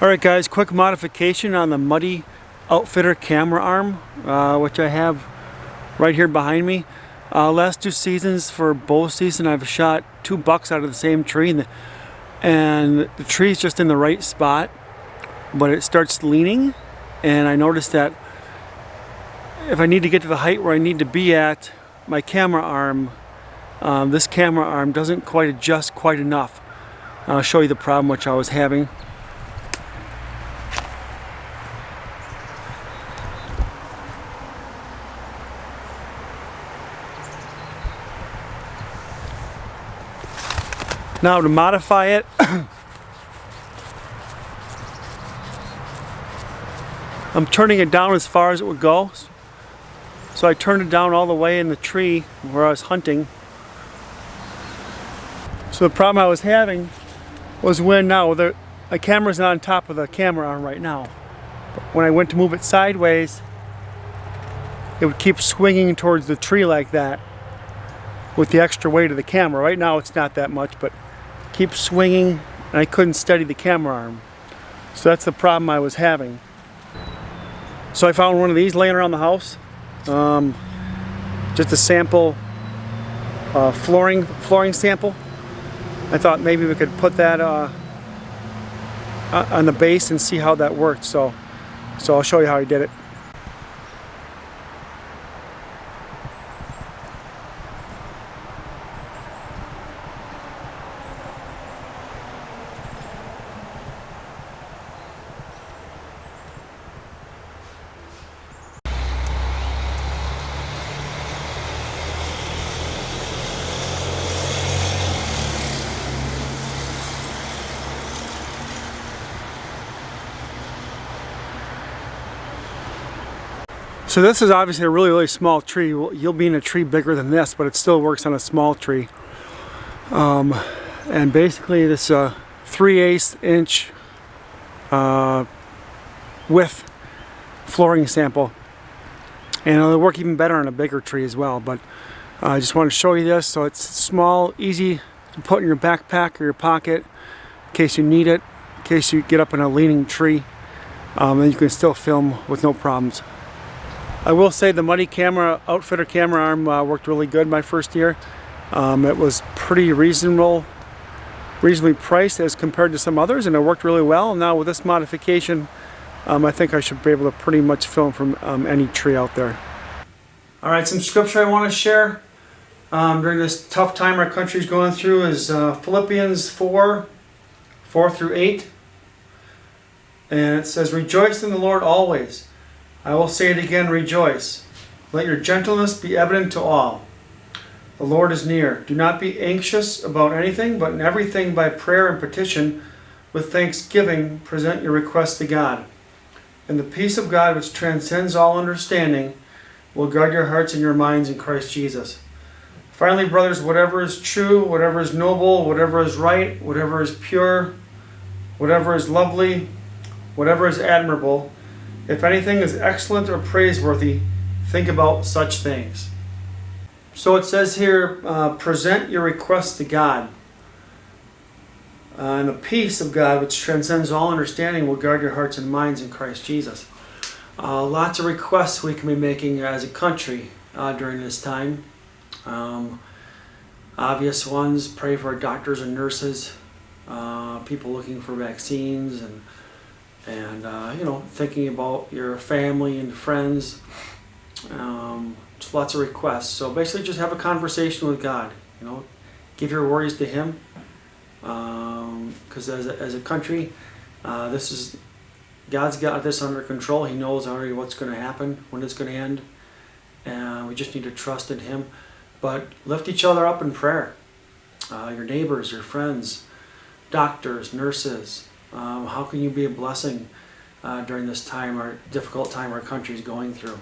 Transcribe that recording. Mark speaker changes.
Speaker 1: Alright guys, quick modification on the Muddy Outfitter camera arm, which I have right here behind me. Last 2 seasons, for bow season, I've shot 2 bucks out of the same tree, and the tree is just in the right spot, but it starts leaning, and I noticed that if I need to get to the height where I need to be at, my camera arm, this camera arm doesn't quite adjust quite enough. I'll show you the problem which I was having. Now to modify it, I'm turning it down as far as it would go. So I turned it down all the way in the tree where I was hunting. So the problem I was having was when my camera's on top of the camera arm right now. But when I went to move it sideways, it would keep swinging towards the tree like that with the extra weight of the camera. Right now it's not that much, but keep swinging, and I couldn't steady the camera arm. So that's the problem I was having. So I found one of these laying around the house. Just a sample, flooring sample. I thought maybe we could put that on the base and see how that worked. So I'll show you how I did it. So this is obviously a really small tree. You'll be in a tree bigger than this, but it still works on a small tree. And basically this 3/8 inch width flooring sample. And it'll work even better on a bigger tree as well. But I just want to show you this. So it's small, easy to put in your backpack or your pocket in case you need it, in case you get up in a leaning tree. And you can still film with no problems. I will say the Muddy Outfitter camera arm worked really good my first year. It was pretty reasonably priced as compared to some others, and it worked really well. Now with this modification, I think I should be able to pretty much film from any tree out there. Alright, some scripture I want to share during this tough time our country's going through is Philippians 4:4-8. And it says, "Rejoice in the Lord always. I will say it again, rejoice. Let your gentleness be evident to all. The Lord is near. Do not be anxious about anything, but in everything by prayer and petition, with thanksgiving, present your requests to God. And the peace of God, which transcends all understanding, will guard your hearts and your minds in Christ Jesus. Finally, brothers, whatever is true, whatever is noble, whatever is right, whatever is pure, whatever is lovely, whatever is admirable, if anything is excellent or praiseworthy, think about such things." So it says here, present your requests to God. And the peace of God, which transcends all understanding, will guard your hearts and minds in Christ Jesus. Lots of requests we can be making as a country during this time. Obvious ones, pray for doctors and nurses, people looking for vaccines, and you know, thinking about your family and friends. Just lots of requests. So basically just have a conversation with God. You know, give your worries to Him. Because as a country, God's got this under control. He knows already what's going to happen, when it's going to end. And we just need to trust in Him. But lift each other up in prayer. Your neighbors, your friends, doctors, nurses. How can you be a blessing during this time, our difficult time our country is going through?